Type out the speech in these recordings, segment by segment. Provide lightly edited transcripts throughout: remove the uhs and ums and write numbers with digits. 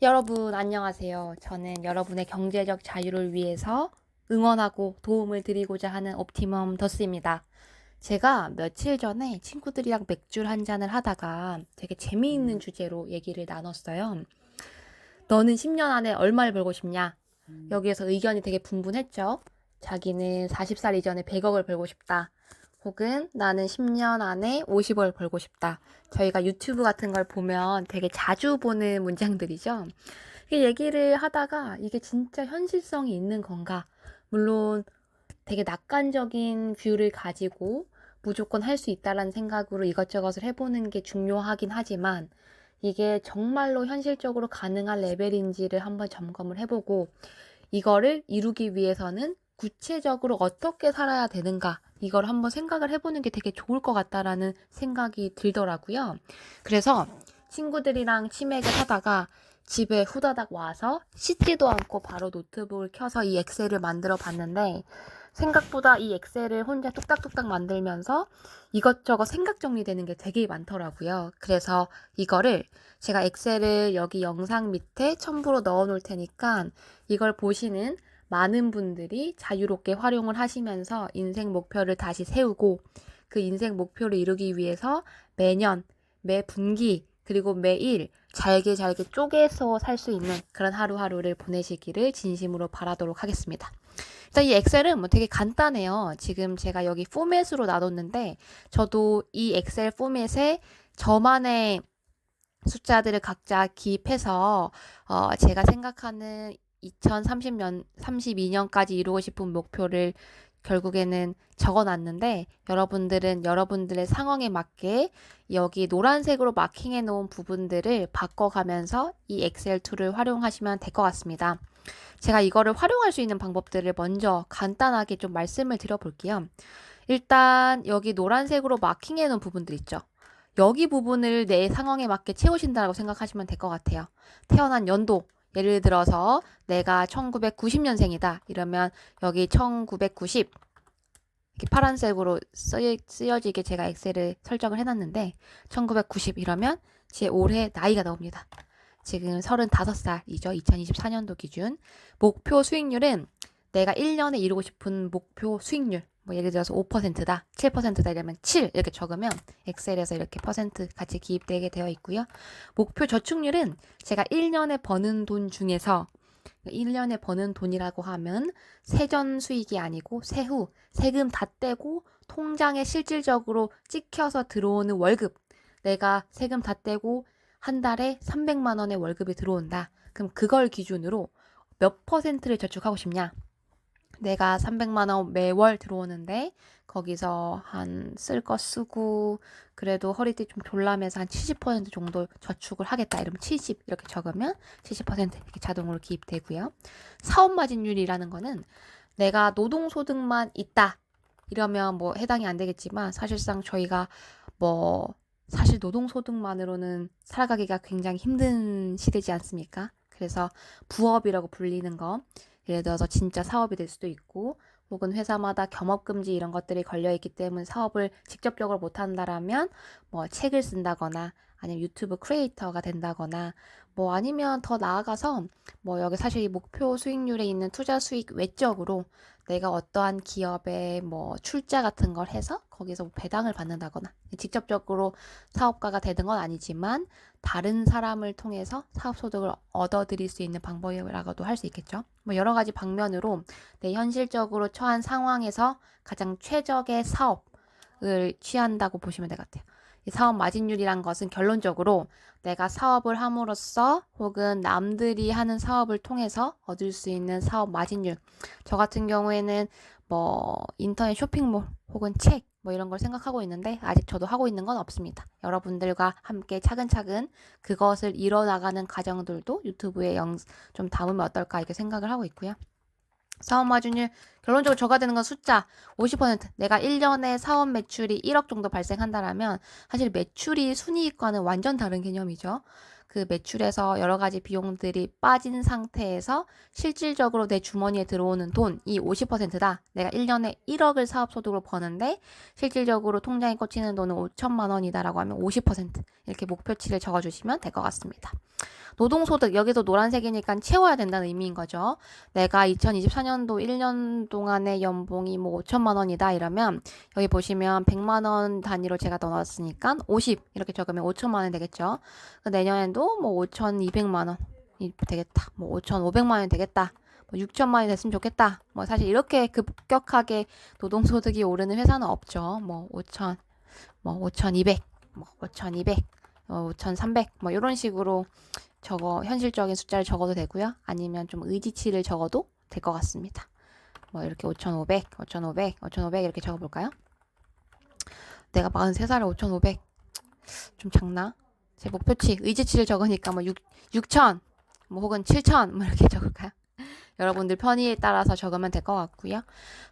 여러분 안녕하세요. 저는 여러분의 경제적 자유를 위해서 응원하고 도움을 드리고자 하는 옵티멈 더스입니다. 제가 며칠 전에 친구들이랑 맥주를 한 잔을 하다가 되게 재미있는 주제로 얘기를 나눴어요. 너는 10년 안에 얼마를 벌고 싶냐? 여기에서 의견이 되게 분분했죠. 자기는 40살 이전에 100억을 벌고 싶다. 혹은 나는 10년 안에 50억을 벌고 싶다. 저희가 유튜브 같은 걸 보면 되게 자주 보는 문장들이죠. 이 얘기를 하다가 이게 진짜 현실성이 있는 건가? 물론 되게 낙관적인 뷰를 가지고 무조건 할 수 있다라는 생각으로 이것저것을 해보는 게 중요하긴 하지만 이게 정말로 현실적으로 가능한 레벨인지를 한번 점검을 해보고 이거를 이루기 위해서는 구체적으로 어떻게 살아야 되는가 이걸 한번 생각을 해보는 게 되게 좋을 것 같다라는 생각이 들더라고요. 그래서 친구들이랑 치맥을 하다가 집에 후다닥 와서 씻지도 않고 바로 노트북을 켜서 이 엑셀을 만들어 봤는데 생각보다 이 엑셀을 혼자 뚝딱뚝딱 만들면서 이것저것 생각 정리되는 게 되게 많더라고요. 그래서 이거를 제가 엑셀을 여기 영상 밑에 첨부로 넣어 놓을 테니까 이걸 보시는 많은 분들이 자유롭게 활용을 하시면서 인생 목표를 다시 세우고 그 인생 목표를 이루기 위해서 매년, 매 분기, 그리고 매일 잘게 잘게 쪼개서 살 수 있는 그런 하루하루를 보내시기를 진심으로 바라도록 하겠습니다. 일단 이 엑셀은 뭐 되게 간단해요. 지금 제가 여기 포맷으로 놔뒀는데 저도 이 엑셀 포맷에 저만의 숫자들을 각자 기입해서 제가 생각하는 2030년, 32년까지 이루고 싶은 목표를 결국에는 적어놨는데 여러분들은 여러분들의 상황에 맞게 여기 노란색으로 마킹해 놓은 부분들을 바꿔가면서 이 엑셀 툴을 활용하시면 될 것 같습니다. 제가 이거를 활용할 수 있는 방법들을 먼저 간단하게 좀 말씀을 드려볼게요. 일단 여기 노란색으로 마킹해 놓은 부분들 있죠. 여기 부분을 내 상황에 맞게 채우신다고 생각하시면 될 것 같아요. 태어난 연도, 예를 들어서 내가 1990년생이다. 이러면 여기 1990 이렇게 파란색으로 쓰여지게 제가 엑셀을 설정을 해놨는데 1990 이러면 제 올해 나이가 나옵니다. 지금 35살이죠. 2024년도 기준. 목표 수익률은 내가 1년에 이루고 싶은 목표 수익률 뭐 예를 들어서 5%다, 7%다 이러면 7 이렇게 적으면 엑셀에서 이렇게 퍼센트 같이 기입되게 되어 있고요. 목표 저축률은 제가 1년에 버는 돈 중에서 1년에 버는 돈이라고 하면 세전 수익이 아니고 세후, 세금 다 떼고 통장에 실질적으로 찍혀서 들어오는 월급. 내가 세금 다 떼고 한 달에 300만 원의 월급이 들어온다. 그럼 그걸 기준으로 몇 퍼센트를 저축하고 싶냐? 내가 300만 원 매월 들어오는데 거기서 한 쓸 거 쓰고 그래도 허리띠 좀 졸라매서 한 70% 정도 저축을 하겠다. 이러면 70 이렇게 적으면 70% 이렇게 자동으로 기입되고요. 사업 마진율이라는 거는 내가 노동소득만 있다. 이러면 뭐 해당이 안 되겠지만 사실상 저희가 뭐 사실 노동소득만으로는 살아가기가 굉장히 힘든 시대지 않습니까? 그래서 부업이라고 불리는 거 예를 들어서 진짜 사업이 될 수도 있고 혹은 회사마다 겸업금지 이런 것들이 걸려있기 때문에 사업을 직접적으로 못한다라면 뭐 책을 쓴다거나 아니면 유튜브 크리에이터가 된다거나 뭐 아니면 더 나아가서 뭐 여기 사실 이 목표 수익률에 있는 투자 수익 외적으로 내가 어떠한 기업에 뭐 출자 같은 걸 해서 거기서 뭐 배당을 받는다거나 직접적으로 사업가가 되는 건 아니지만 다른 사람을 통해서 사업 소득을 얻어들일 수 있는 방법이라고도 할 수 있겠죠. 뭐 여러 가지 방면으로 내 현실적으로 처한 상황에서 가장 최적의 사업을 취한다고 보시면 될 것 같아요. 이 사업 마진율이란 것은 결론적으로 내가 사업을 함으로써 혹은 남들이 하는 사업을 통해서 얻을 수 있는 사업 마진율. 저 같은 경우에는 뭐 인터넷 쇼핑몰 혹은 책 뭐 이런 걸 생각하고 있는데 아직 저도 하고 있는 건 없습니다. 여러분들과 함께 차근차근 그것을 이뤄나가는 과정들도 유튜브에 좀 담으면 어떨까 이렇게 생각을 하고 있고요. 사업 마진율 결론적으로 저가 되는 건 숫자 50%. 내가 1년에 사업 매출이 1억 정도 발생한다라면 사실 매출이 순이익과는 완전 다른 개념이죠. 그 그 매출에서 여러 가지 비용들이 빠진 상태에서 실질적으로 내 주머니에 들어오는 돈이 50%다. 내가 1년에 1억을 사업소득으로 버는데 실질적으로 통장에 꽂히는 돈은 5천만 원이다라고 하면 50% 이렇게 목표치를 적어주시면 될 것 같습니다. 노동소득, 여기도 노란색이니까 채워야 된다는 의미인 거죠. 내가 2024년도 1년 동안의 연봉이 뭐 5천만 원이다 이러면 여기 보시면 100만 원 단위로 제가 넣어놨으니까 50 이렇게 적으면 5천만 원 되겠죠. 내년에도 뭐 5,200만 원이 되겠다. 뭐 5,500만 원이 되겠다. 뭐 6천만 원이 됐으면 좋겠다. 뭐 사실 이렇게 급격하게 노동소득이 오르는 회사는 없죠. 뭐 5천, 뭐 5,200, 뭐 5,200, 5,300, 뭐 이런 식으로 현실적인 숫자를 적어도 되고요. 아니면 좀 의지치를 적어도 될 것 같습니다. 뭐 이렇게 5,500, 5,500, 5,500 이렇게 적어볼까요? 내가 43살에 5,500 좀 작나? 제 목표치, 의지치를 적으니까 뭐 6,000, 뭐 혹은 7,000 뭐 이렇게 적을까요? 여러분들 편의에 따라서 적으면 될 것 같고요.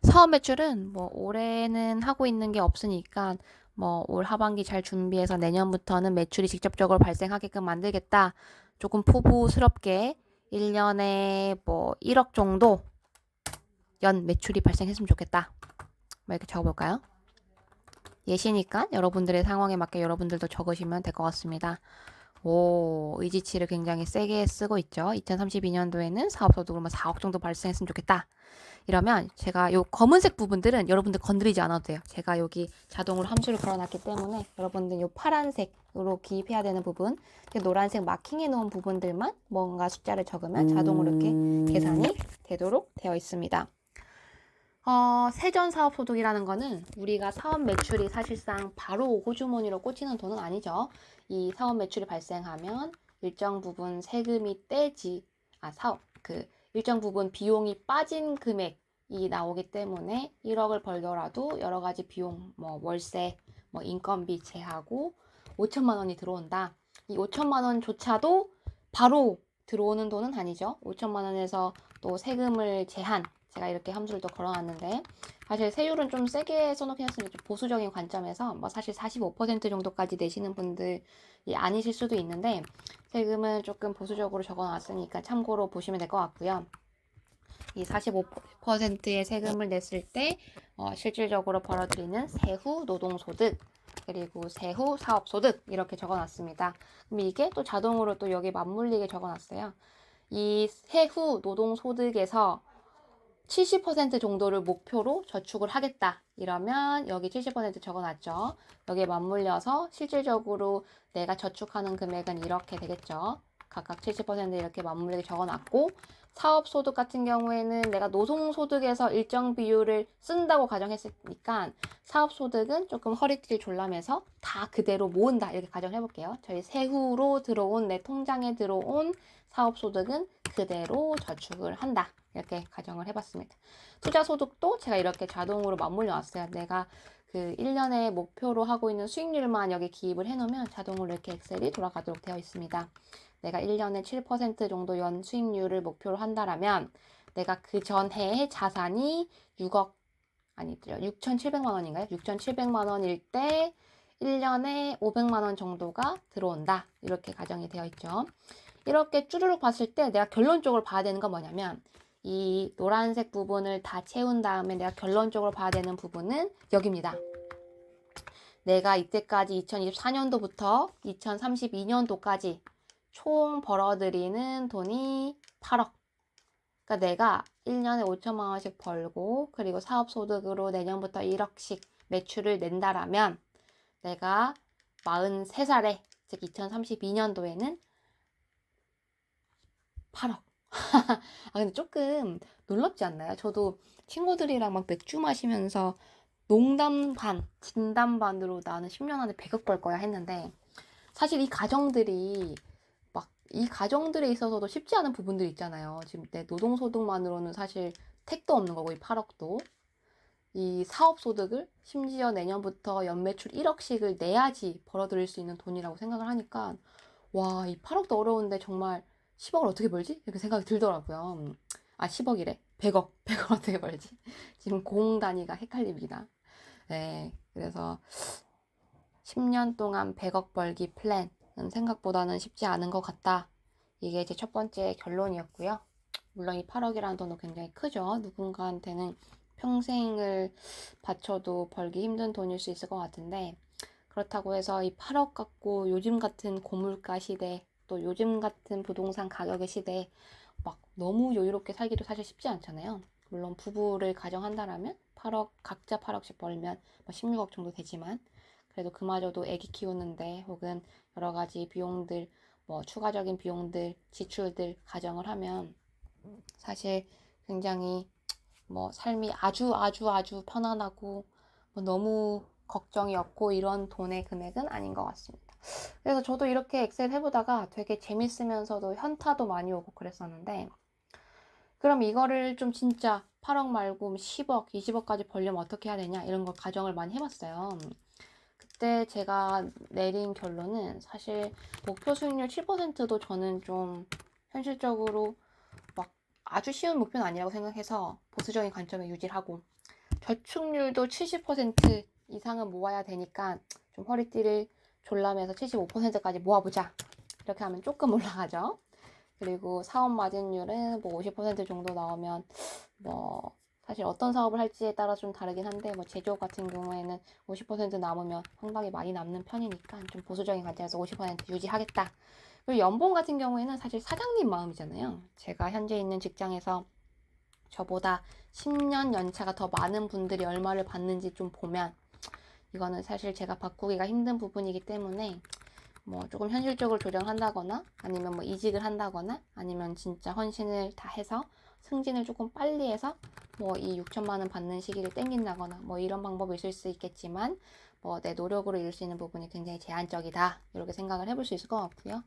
사업 매출은 뭐 올해는 하고 있는 게 없으니까 뭐 올 하반기 잘 준비해서 내년부터는 매출이 직접적으로 발생하게끔 만들겠다. 조금 포부스럽게 1년에 뭐 1억 정도 연 매출이 발생했으면 좋겠다. 뭐 이렇게 적어볼까요? 예시니까 여러분들의 상황에 맞게 여러분들도 적으시면 될 것 같습니다. 오, 의지치를 굉장히 세게 쓰고 있죠. 2032년도에는 사업소득으로 4억 정도 발생했으면 좋겠다. 이러면 제가 요 검은색 부분들은 여러분들 건드리지 않아도 돼요. 제가 여기 자동으로 함수를 걸어놨기 때문에 여러분들 요 파란색으로 기입해야 되는 부분, 노란색 마킹해 놓은 부분들만 뭔가 숫자를 적으면 자동으로 이렇게 계산이 되도록 되어 있습니다. 세전 사업 소득이라는 거는 우리가 사업 매출이 사실상 바로 호주머니로 꽂히는 돈은 아니죠. 이 사업 매출이 발생하면 일정 부분 세금이 일정 부분 비용이 빠진 금액이 나오기 때문에 1억을 벌더라도 여러 가지 비용, 뭐 월세, 뭐 인건비 제하고 5천만 원이 들어온다. 이 5천만 원조차도 바로 들어오는 돈은 아니죠. 5천만 원에서 또 세금을 제한, 제가 이렇게 함수를 또 걸어놨는데 사실 세율은 좀 세게 써놓긴 했습니다. 좀 보수적인 관점에서 뭐 사실 45% 정도까지 내시는 분들이 아니실 수도 있는데 세금은 조금 보수적으로 적어놨으니까 참고로 보시면 될 것 같고요. 이 45%의 세금을 냈을 때 실질적으로 벌어들이는 세후 노동소득 그리고 세후 사업소득 이렇게 적어놨습니다. 그럼 이게 또 자동으로 또 여기 맞물리게 적어놨어요. 이 세후 노동소득에서 70% 정도를 목표로 저축을 하겠다. 이러면 여기 70% 적어놨죠. 여기에 맞물려서 실질적으로 내가 저축하는 금액은 이렇게 되겠죠. 각각 70% 이렇게 맞물리게 적어놨고 사업소득 같은 경우에는 내가 노동소득에서 일정 비율을 쓴다고 가정했으니까 사업소득은 조금 허리띠를 졸라매서 다 그대로 모은다 이렇게 가정해볼게요. 저희 세후로 들어온 내 통장에 들어온 사업소득은 그대로 저축을 한다. 이렇게 가정을 해봤습니다. 투자소득도 제가 이렇게 자동으로 맞물려 놨어요. 내가 그 1년에 목표로 하고 있는 수익률만 여기 기입을 해놓으면 자동으로 이렇게 엑셀이 돌아가도록 되어 있습니다. 내가 1년에 7% 정도 연 수익률을 목표로 한다라면 내가 그 전해의 자산이 6,700만 원인가요? 6,700만 원일 때 1년에 500만 원 정도가 들어온다. 이렇게 가정이 되어 있죠. 이렇게 쭈르륵 봤을 때 내가 결론적으로 봐야 되는 건 뭐냐면 이 노란색 부분을 다 채운 다음에 내가 결론적으로 봐야 되는 부분은 여기입니다. 내가 이때까지 2024년도부터 2032년도까지 총 벌어들이는 돈이 8억. 그러니까 내가 1년에 5천만 원씩 벌고 그리고 사업소득으로 내년부터 1억씩 매출을 낸다라면 내가 43살에 즉 2032년도에는 8억. 근데 조금 놀랍지 않나요? 저도 친구들이랑 막 맥주 마시면서 농담 반, 진담 반으로 나는 10년 안에 100억 벌 거야 했는데 사실 이 가정들에 있어서도 쉽지 않은 부분들이 있잖아요. 지금 내 노동소득만으로는 사실 택도 없는 거고 이 8억도 이 사업소득을 심지어 내년부터 연매출 1억씩을 내야지 벌어들일 수 있는 돈이라고 생각을 하니까 와, 이 8억도 어려운데 정말 10억을 어떻게 벌지? 이렇게 생각이 들더라고요. 10억이래. 100억. 100억 어떻게 벌지? 지금 공 단위가 헷갈립니다. 네. 그래서 10년 동안 100억 벌기 플랜. 생각보다는 쉽지 않은 것 같다. 이게 제 첫 번째 결론이었고요. 물론 이 8억이라는 돈은 굉장히 크죠. 누군가한테는 평생을 바쳐도 벌기 힘든 돈일 수 있을 것 같은데, 그렇다고 해서 이 8억 갖고 요즘 같은 고물가 시대, 또 요즘 같은 부동산 가격의 시대에 막 너무 여유롭게 살기도 사실 쉽지 않잖아요. 물론 부부를 가정한다라면 8억, 각자 8억씩 벌면 뭐 16억 정도 되지만, 그래도 그마저도 애기 키우는데 혹은 여러 가지 비용들, 뭐 추가적인 비용들, 지출들 가정을 하면 사실 굉장히 뭐 삶이 아주 아주 아주 편안하고 뭐 너무 걱정이 없고 이런 돈의 금액은 아닌 것 같습니다. 그래서 저도 이렇게 엑셀 해보다가 되게 재밌으면서도 현타도 많이 오고 그랬었는데, 그럼 이거를 좀 진짜 8억 말고 10억, 20억까지 벌려면 어떻게 해야 되냐 이런 걸 가정을 많이 해봤어요. 그때 제가 내린 결론은 사실 목표 수익률 7%도 저는 좀 현실적으로 막 아주 쉬운 목표는 아니라고 생각해서 보수적인 관점에 유지하고, 저축률도 70% 이상은 모아야 되니까 좀 허리띠를 졸라매서 75%까지 모아보자. 이렇게 하면 조금 올라가죠. 그리고 사업 마진율은 뭐 50% 정도 나오면 뭐 사실 어떤 사업을 할지에 따라 좀 다르긴 한데, 뭐 제조업 같은 경우에는 50% 남으면 상당히 많이 남는 편이니까 좀 보수적인 관점에서 50% 유지하겠다. 그리고 연봉 같은 경우에는 사실 사장님 마음이잖아요. 제가 현재 있는 직장에서 저보다 10년 연차가 더 많은 분들이 얼마를 받는지 좀 보면 이거는 사실 제가 바꾸기가 힘든 부분이기 때문에 뭐 조금 현실적으로 조정한다거나 아니면 뭐 이직을 한다거나 아니면 진짜 헌신을 다 해서 승진을 조금 빨리 해서 뭐 이 6천만 원 받는 시기를 땡긴다거나 뭐 이런 방법이 있을 수 있겠지만, 뭐 내 노력으로 이룰 수 있는 부분이 굉장히 제한적이다 이렇게 생각을 해볼 수 있을 것 같고요.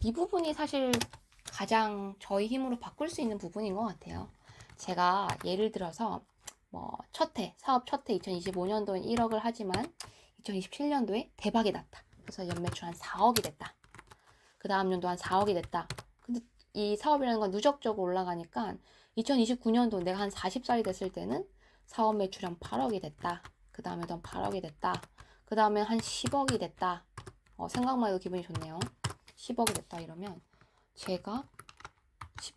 이 부분이 사실 가장 저희 힘으로 바꿀 수 있는 부분인 것 같아요. 제가 예를 들어서 뭐 사업 첫 해 2025년도엔 1억을 하지만 2027년도에 대박이 났다. 그래서 연매출 한 4억이 됐다. 그 다음 연도 한 4억이 됐다. 근데 이 사업이라는 건 누적적으로 올라가니까 2029년도 내가 한 40살이 됐을 때는 사업 매출 한 8억이 됐다. 그 다음에도 한 8억이 됐다. 그 다음에 한 10억이 됐다. 생각만 해도 기분이 좋네요. 10억이 됐다 이러면 제가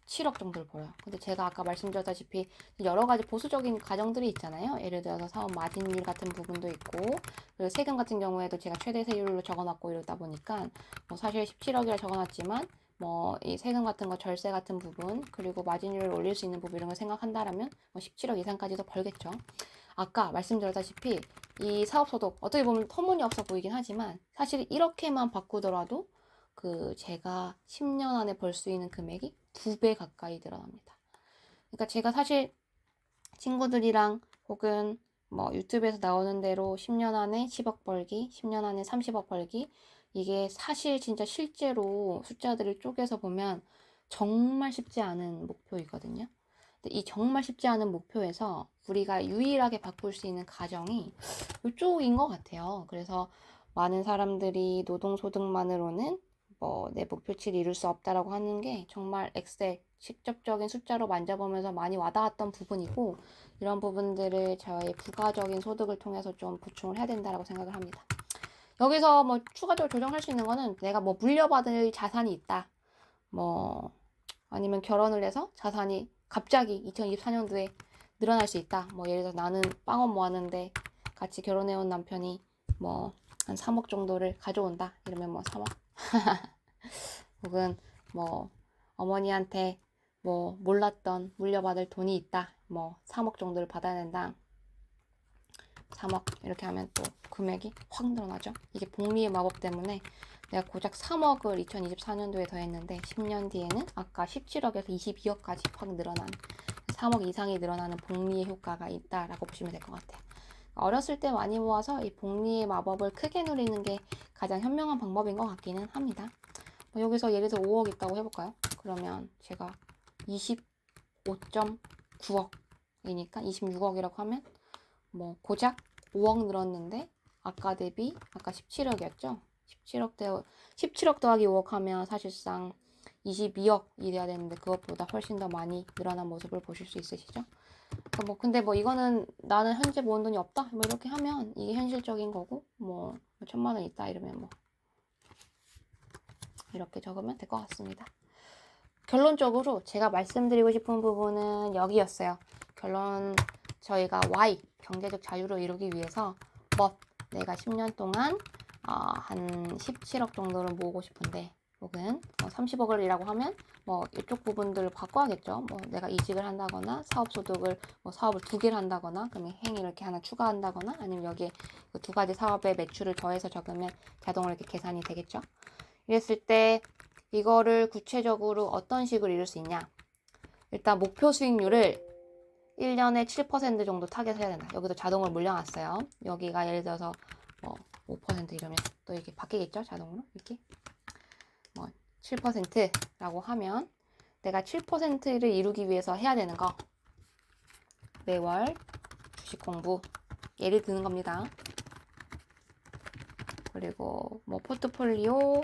17억 정도를 벌어요. 근데 제가 아까 말씀드렸다시피 여러 가지 보수적인 가정들이 있잖아요. 예를 들어서 사업 마진율 같은 부분도 있고, 그리고 세금 같은 경우에도 제가 최대 세율로 적어놨고 이러다 보니까 뭐 사실 17억이라 적어놨지만 뭐 이 세금 같은 거 절세 같은 부분 그리고 마진율을 올릴 수 있는 부분 이런 걸 생각한다라면 뭐 17억 이상까지도 벌겠죠. 아까 말씀드렸다시피 이 사업소득 어떻게 보면 터무니없어 보이긴 하지만 사실 이렇게만 바꾸더라도 그 제가 10년 안에 벌 수 있는 금액이 2배 가까이 늘어납니다. 그러니까 제가 사실 친구들이랑 혹은 뭐 유튜브에서 나오는 대로 10년 안에 10억 벌기, 10년 안에 30억 벌기, 이게 사실 진짜 실제로 숫자들을 쪼개서 보면 정말 쉽지 않은 목표이거든요. 근데 이 정말 쉽지 않은 목표에서 우리가 유일하게 바꿀 수 있는 가정이 이쪽인 것 같아요. 그래서 많은 사람들이 노동소득만으로는 뭐 내 목표치를 이룰 수 없다라고 하는 게 정말 엑셀 직접적인 숫자로 만져보면서 많이 와닿았던 부분이고, 이런 부분들을 저의 부가적인 소득을 통해서 좀 보충을 해야 된다라고 생각을 합니다. 여기서 뭐 추가적으로 조정할 수 있는 거는 내가 뭐 물려받을 자산이 있다. 뭐 아니면 결혼을 해서 자산이 갑자기 2024년도에 늘어날 수 있다. 뭐 예를 들어서 나는 빵원 모았는데 같이 결혼해온 남편이 뭐 한 3억 정도를 가져온다. 이러면 뭐 3억. 혹은 뭐 어머니한테 뭐 몰랐던 물려받을 돈이 있다. 뭐 3억 정도를 받아야 된다. 3억 이렇게 하면 또 금액이 확 늘어나죠. 이게 복리의 마법 때문에 내가 고작 3억을 2024년도에 더했는데 10년 뒤에는 아까 17억에서 22억까지 확 늘어난 3억 이상이 늘어나는 복리의 효과가 있다라고 보시면 될 것 같아요. 어렸을 때 많이 모아서 이 복리의 마법을 크게 누리는 게 가장 현명한 방법인 것 같기는 합니다. 뭐 여기서 예를 들어 5억 있다고 해볼까요? 그러면 제가 25.9억이니까 26억이라고 하면 뭐 고작 5억 늘었는데 아까 대비 아까 17억이었죠? 17억 더하기 5억 하면 사실상 22억이 돼야 되는데 그것보다 훨씬 더 많이 늘어난 모습을 보실 수 있으시죠? 뭐 근데 뭐 이거는 나는 현재 모은 돈이 없다 뭐 이렇게 하면 이게 현실적인 거고, 뭐 1,000만 원 있다 이러면 뭐 이렇게 적으면 될 것 같습니다. 결론적으로 제가 말씀드리고 싶은 부분은 여기였어요. 결론, 저희가 Y, 경제적 자유를 이루기 위해서 내가 10년 동안 한 17억 정도를 모으고 싶은데, 혹은 30억을이라고 하면 이쪽 부분들을 바꿔야겠죠. 내가 이직을 한다거나 사업소득을 사업을 2개를 한다거나, 그러면 행위 이렇게 하나 추가한다거나, 아니면 여기에 그 2가지 사업의 매출을 더해서 적으면 자동으로 이렇게 계산이 되겠죠. 이랬을 때 이거를 구체적으로 어떤 식으로 이룰 수 있냐. 일단 목표 수익률을 1년에 7% 정도 타겟해야 된다. 여기도 자동으로 물려놨어요. 여기가 예를 들어서 5% 이러면 또 이렇게 바뀌겠죠. 자동으로 이렇게 7%라고 하면 내가 7%를 이루기 위해서 해야 되는 거, 매월 주식 공부, 예를 드는 겁니다. 그리고 포트폴리오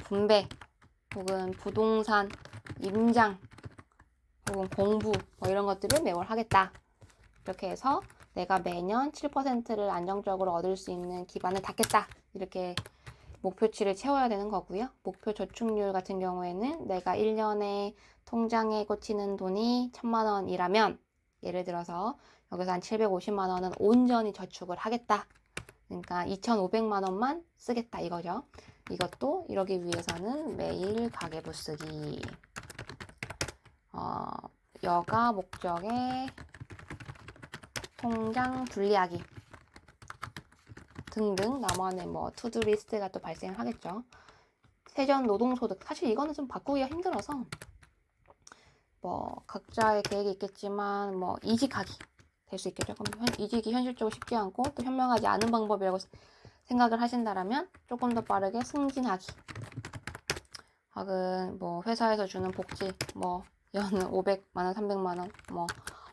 분배, 혹은 부동산 임장, 혹은 공부 이런 것들을 매월 하겠다. 이렇게 해서 내가 매년 7%를 안정적으로 얻을 수 있는 기반을 닫겠다. 이렇게 목표치를 채워야 되는 거고요. 목표 저축률 같은 경우에는 내가 1년에 통장에 꽂히는 돈이 1,000만 원이라면, 예를 들어서 여기서 한 750만 원은 온전히 저축을 하겠다. 그러니까 2,500만 원만 쓰겠다 이거죠. 이것도 이러기 위해서는 매일 가계부 쓰기, 여가 목적의 통장 분리하기 등등 나만의 투두 리스트가 또 발생하겠죠. 세전 노동소득, 사실 이거는 좀 바꾸기가 힘들어서 각자의 계획이 있겠지만 이직하기 될 수 있겠죠. 그럼 이직이 현실적으로 쉽지 않고 또 현명하지 않은 방법이라고 생각을 하신다라면 조금 더 빠르게 승진하기, 혹은 회사에서 주는 복지, 연 500만 원, 300만 원,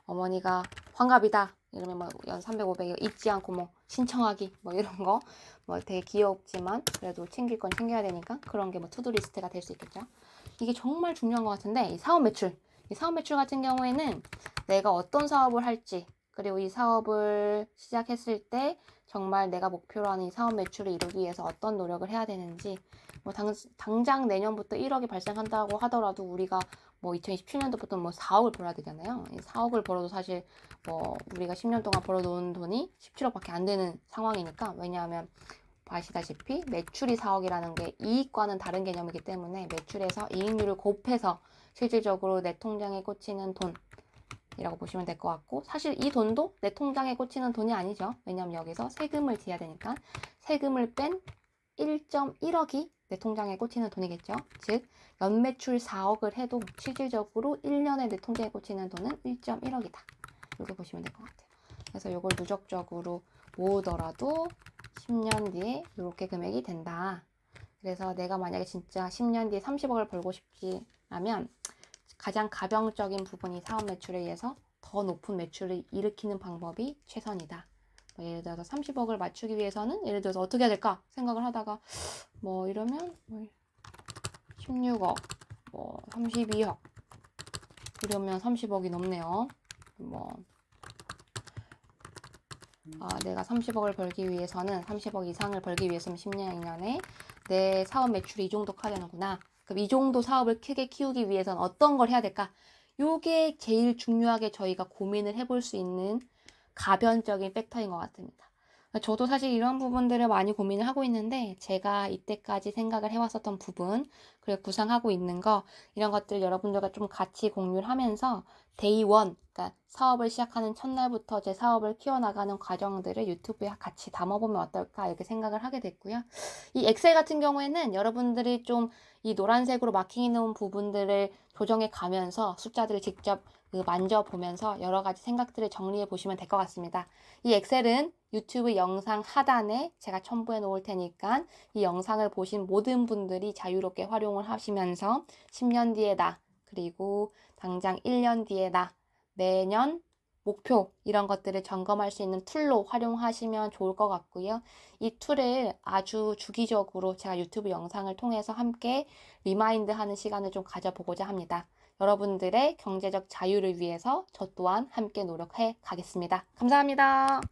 어머니가 환갑이다 이러면 연 300, 500 잊지 않고 신청하기, 이런 거 되게 귀엽지만 그래도 챙길 건 챙겨야 되니까 그런 게 투두 리스트가 될 수 있겠죠. 이게 정말 중요한 것 같은데, 이 사업 매출 같은 경우에는 내가 어떤 사업을 할지, 그리고 이 사업을 시작했을 때 정말 내가 목표로 하는 이 사업 매출을 이루기 위해서 어떤 노력을 해야 되는지, 당장 내년부터 1억이 발생한다고 하더라도 우리가 2027년도부터 4억을 벌어야 되잖아요. 4억을 벌어도 사실 우리가 10년 동안 벌어놓은 돈이 17억밖에 안 되는 상황이니까. 왜냐하면 아시다시피 매출이 4억이라는 게 이익과는 다른 개념이기 때문에 매출에서 이익률을 곱해서 실질적으로 내 통장에 꽂히는 돈이라고 보시면 될 것 같고, 사실 이 돈도 내 통장에 꽂히는 돈이 아니죠. 왜냐하면 여기서 세금을 지어야 되니까 세금을 뺀 1.1억이 내 통장에 꽂히는 돈이겠죠. 즉 연매출 4억을 해도 실질적으로 1년에 내 통장에 꽂히는 돈은 1.1억이다. 이렇게 보시면 될 것 같아요. 그래서 이걸 누적적으로 모으더라도 10년 뒤에 이렇게 금액이 된다. 그래서 내가 만약에 진짜 10년 뒤에 30억을 벌고 싶지라면 가장 가병적인 부분이 사업 매출에 의해서 더 높은 매출을 일으키는 방법이 최선이다. 예를 들어서 30억을 맞추기 위해서는 예를 들어서 어떻게 해야 될까 생각을 하다가 이러면 16억, 32억 이러면 30억이 넘네요. 내가 30억을 벌기 위해서는 30억 이상을 벌기 위해서는 10년 이내에 내 사업 매출이 이 정도 커야 되는구나. 그럼 이 정도 사업을 크게 키우기 위해서는 어떤 걸 해야 될까? 요게 제일 중요하게 저희가 고민을 해볼 수 있는 가변적인 팩터인 것 같습니다. 저도 사실 이런 부분들을 많이 고민을 하고 있는데, 제가 이때까지 생각을 해왔었던 부분, 그리고 구상하고 있는 거, 이런 것들 여러분들과 좀 같이 공유를 하면서 데이 원, 그러니까 사업을 시작하는 첫날부터 제 사업을 키워나가는 과정들을 유튜브에 같이 담아보면 어떨까 이렇게 생각을 하게 됐고요. 이 엑셀 같은 경우에는 여러분들이 좀 이 노란색으로 마킹해 놓은 부분들을 조정해 가면서 숫자들을 직접 만져보면서 여러 가지 생각들을 정리해 보시면 될 것 같습니다. 이 엑셀은 유튜브 영상 하단에 제가 첨부해 놓을 테니까 이 영상을 보신 모든 분들이 자유롭게 활용을 하시면서 10년 뒤에 나, 그리고 당장 1년 뒤에 나, 매년 목표 이런 것들을 점검할 수 있는 툴로 활용하시면 좋을 것 같고요. 이 툴을 아주 주기적으로 제가 유튜브 영상을 통해서 함께 리마인드하는 시간을 좀 가져보고자 합니다. 여러분들의 경제적 자유를 위해서 저 또한 함께 노력해 가겠습니다. 감사합니다.